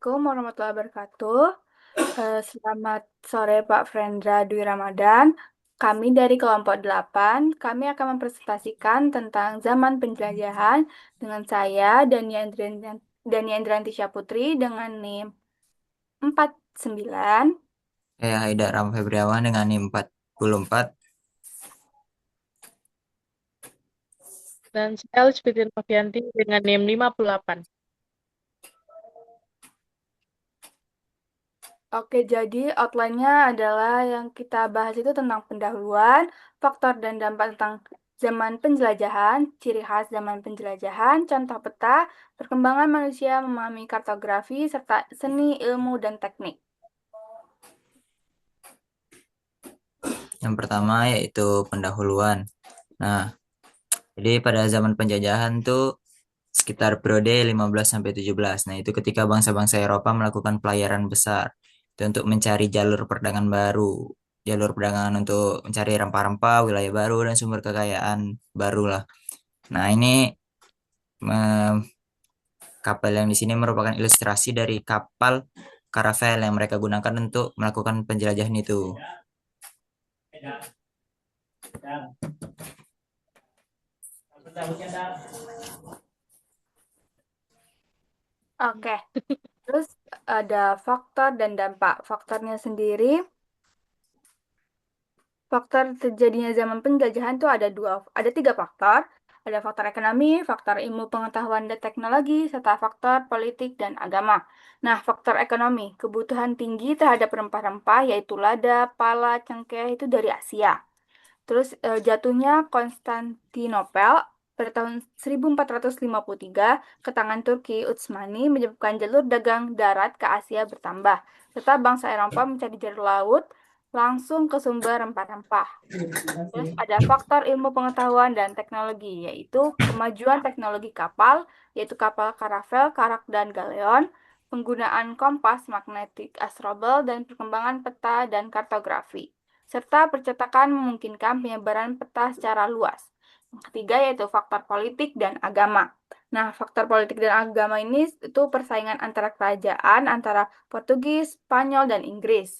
Assalamualaikum warahmatullahi wabarakatuh. Selamat sore Pak Frendra Dwi Ramadan. Kami dari kelompok 8, kami akan mempresentasikan tentang zaman penjelajahan dengan saya Dania Indrianti Syaputri dengan NIM 49. Saya Haidar Ram Febriawan dengan NIM 44. Dan saya Elizabeth Novianti dengan NIM 58. Oke, jadi outline-nya adalah yang kita bahas itu tentang pendahuluan, faktor dan dampak tentang zaman penjelajahan, ciri khas zaman penjelajahan, contoh peta, perkembangan manusia memahami kartografi, serta seni, ilmu, dan teknik. Yang pertama yaitu pendahuluan. Nah, jadi pada zaman penjajahan tuh sekitar periode 15 sampai 17. Nah, itu ketika bangsa-bangsa Eropa melakukan pelayaran besar itu untuk mencari jalur perdagangan baru, jalur perdagangan untuk mencari rempah-rempah, wilayah baru dan sumber kekayaan baru lah. Nah, ini eh, kapal yang di sini merupakan ilustrasi dari kapal karavel yang mereka gunakan untuk melakukan penjelajahan itu. Oke, terus ada faktor dan dampak. Faktornya sendiri, faktor terjadinya zaman penjajahan itu ada tiga faktor. Ada faktor ekonomi, faktor ilmu pengetahuan dan teknologi, serta faktor politik dan agama. Nah, faktor ekonomi, kebutuhan tinggi terhadap rempah-rempah yaitu lada, pala, cengkeh itu dari Asia. Terus jatuhnya Konstantinopel pada tahun 1453 ke tangan Turki Utsmani menyebabkan jalur dagang darat ke Asia bertambah, serta bangsa Eropa mencari jalur laut langsung ke sumber rempah-rempah. Terus ada faktor ilmu pengetahuan dan teknologi, yaitu kemajuan teknologi kapal, yaitu kapal karavel, karak, dan galeon, penggunaan kompas magnetik astrobel, dan perkembangan peta dan kartografi, serta percetakan memungkinkan penyebaran peta secara luas. Yang ketiga yaitu faktor politik dan agama. Nah, faktor politik dan agama ini itu persaingan antara kerajaan, antara Portugis, Spanyol, dan Inggris.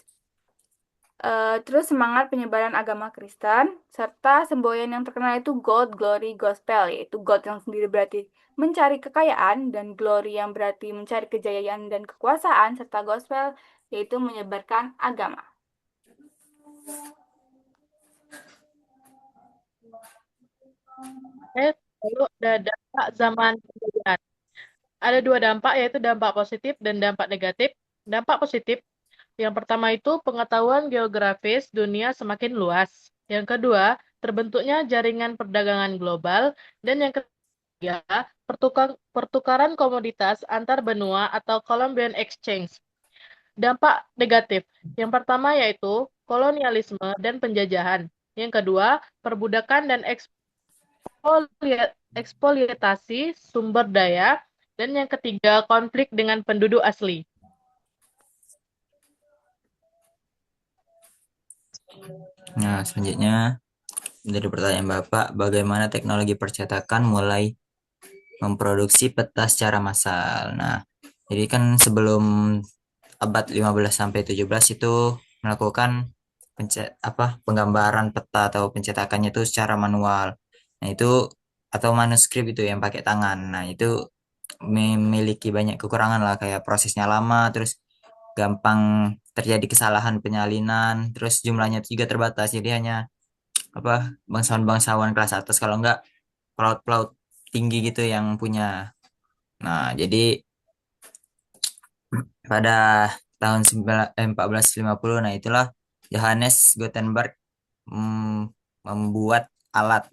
Terus semangat penyebaran agama Kristen, serta semboyan yang terkenal itu Gold, Glory, Gospel, yaitu Gold yang sendiri berarti mencari kekayaan, dan Glory yang berarti mencari kejayaan dan kekuasaan, serta Gospel yaitu menyebarkan agama. Lalu ada dampak zaman penjajahan. Ada dua dampak, yaitu dampak positif dan dampak negatif. Dampak positif, yang pertama itu pengetahuan geografis dunia semakin luas. Yang kedua, terbentuknya jaringan perdagangan global. Dan yang ketiga, pertukaran komoditas antar benua atau Columbian Exchange. Dampak negatif, yang pertama yaitu kolonialisme dan penjajahan. Yang kedua, perbudakan dan eksploitasi sumber daya, dan yang ketiga konflik dengan penduduk asli. Nah, selanjutnya dari pertanyaan Bapak, bagaimana teknologi percetakan mulai memproduksi peta secara massal? Nah, jadi kan sebelum abad 15 sampai 17 itu melakukan penggambaran peta atau pencetakannya itu secara manual. Nah, itu atau manuskrip itu yang pakai tangan. Nah, itu memiliki banyak kekurangan lah kayak prosesnya lama, terus gampang terjadi kesalahan penyalinan, terus jumlahnya itu juga terbatas. Jadi hanya bangsawan-bangsawan kelas atas kalau enggak pelaut-pelaut tinggi gitu yang punya. Nah, jadi pada tahun 1450, nah itulah Johannes Gutenberg membuat alat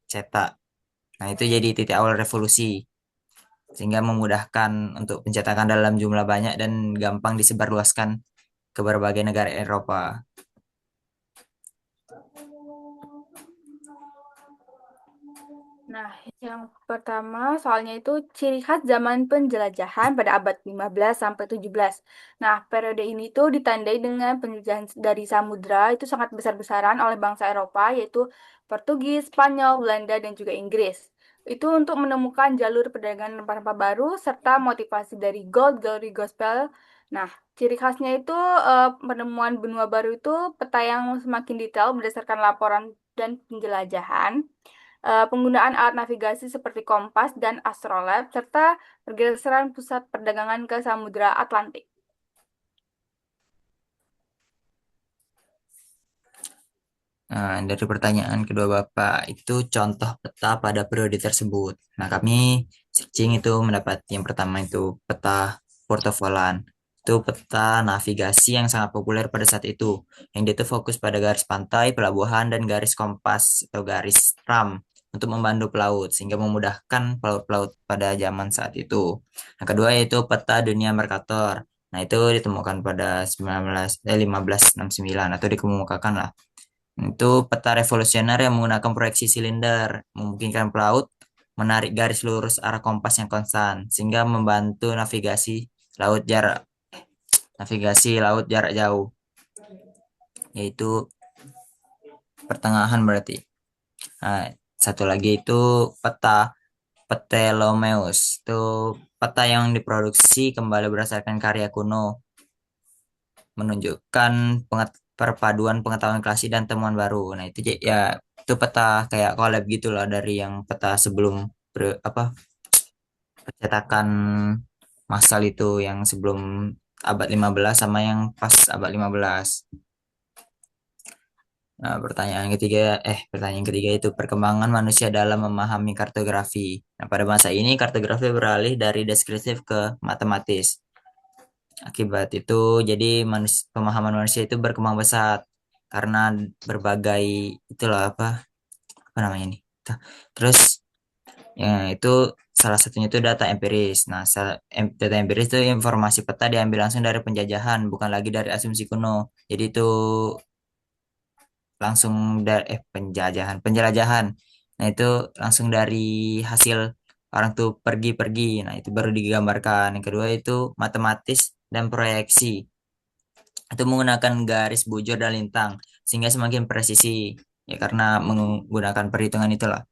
cetak. Nah, itu jadi titik awal revolusi sehingga memudahkan untuk pencetakan dalam jumlah banyak dan gampang disebarluaskan ke berbagai negara Eropa. Nah, yang pertama soalnya itu ciri khas zaman penjelajahan pada abad 15 sampai 17. Nah, periode ini tuh ditandai dengan penjelajahan dari samudra itu sangat besar-besaran oleh bangsa Eropa yaitu Portugis, Spanyol, Belanda, dan juga Inggris. itu untuk menemukan jalur perdagangan rempah-rempah baru serta motivasi dari Gold Gallery Gospel. Nah, ciri khasnya itu penemuan benua baru itu peta yang semakin detail berdasarkan laporan dan penjelajahan, penggunaan alat navigasi seperti kompas dan astrolab, serta pergeseran pusat perdagangan ke Samudra Atlantik. Nah, dari pertanyaan kedua Bapak, itu contoh peta pada periode tersebut. Nah, kami searching itu mendapat yang pertama itu peta portofolan. Itu peta navigasi yang sangat populer pada saat itu. Yang dia itu fokus pada garis pantai, pelabuhan, dan garis kompas atau garis ram untuk membantu pelaut, sehingga memudahkan pelaut-pelaut pada zaman saat itu. Yang kedua yaitu peta dunia Mercator. Nah, itu ditemukan pada 1569 atau dikemukakan lah. Itu peta revolusioner yang menggunakan proyeksi silinder, memungkinkan pelaut menarik garis lurus arah kompas yang konstan, sehingga membantu navigasi laut jarak jauh, yaitu pertengahan berarti. Nah, satu lagi itu peta Ptolemeus, itu peta yang diproduksi kembali berdasarkan karya kuno, menunjukkan perpaduan pengetahuan klasik dan temuan baru. Nah, itu ya itu peta kayak collab gitu lah dari yang peta sebelum apa percetakan massal itu yang sebelum abad 15 sama yang pas abad 15. Nah, pertanyaan ketiga itu perkembangan manusia dalam memahami kartografi. Nah, pada masa ini kartografi beralih dari deskriptif ke matematis. Akibat itu, jadi pemahaman manusia itu berkembang pesat karena berbagai itulah apa namanya ini. Terus ya itu salah satunya itu data empiris. Nah, data empiris itu informasi peta diambil langsung dari penjajahan, bukan lagi dari asumsi kuno. Jadi itu langsung dari penjelajahan. Nah, itu langsung dari hasil orang tuh pergi-pergi. Nah, itu baru digambarkan. Yang kedua itu matematis dan proyeksi. Itu menggunakan garis bujur dan lintang sehingga semakin presisi ya karena menggunakan perhitungan itulah.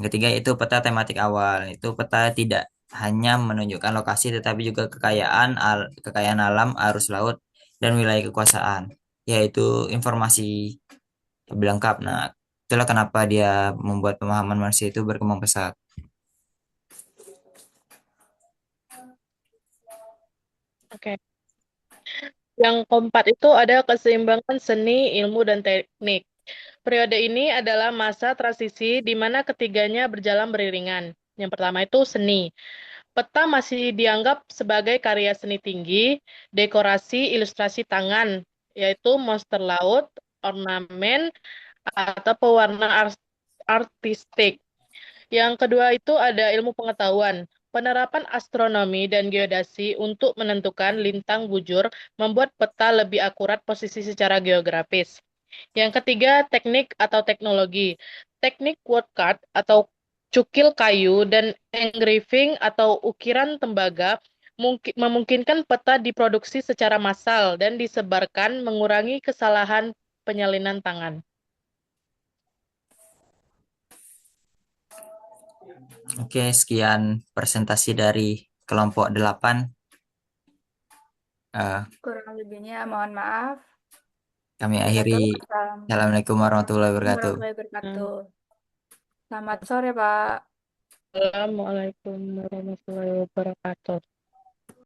Yang ketiga itu peta tematik awal. Itu peta tidak hanya menunjukkan lokasi tetapi juga kekayaan alam, arus laut dan wilayah kekuasaan, yaitu informasi lebih lengkap. Nah, itulah kenapa dia membuat pemahaman manusia itu berkembang pesat. Oke. Yang keempat itu ada keseimbangan seni, ilmu, dan teknik. Periode ini adalah masa transisi di mana ketiganya berjalan beriringan. Yang pertama itu seni. Peta masih dianggap sebagai karya seni tinggi, dekorasi, ilustrasi tangan, yaitu monster laut, ornamen, atau pewarna artistik. Yang kedua itu ada ilmu pengetahuan. Penerapan astronomi dan geodasi untuk menentukan lintang bujur membuat peta lebih akurat posisi secara geografis. Yang ketiga, teknik atau teknologi. Teknik word cut atau cukil kayu dan engraving atau ukiran tembaga memungkinkan peta diproduksi secara massal dan disebarkan mengurangi kesalahan penyalinan tangan. Oke, sekian presentasi dari kelompok 8. Kurang lebihnya mohon maaf. Kami akhiri. Wabarakatuh. Assalamualaikum warahmatullahi Assalamualaikum wabarakatuh. warahmatullahi wabarakatuh. Selamat sore, Pak. Assalamualaikum warahmatullahi wabarakatuh.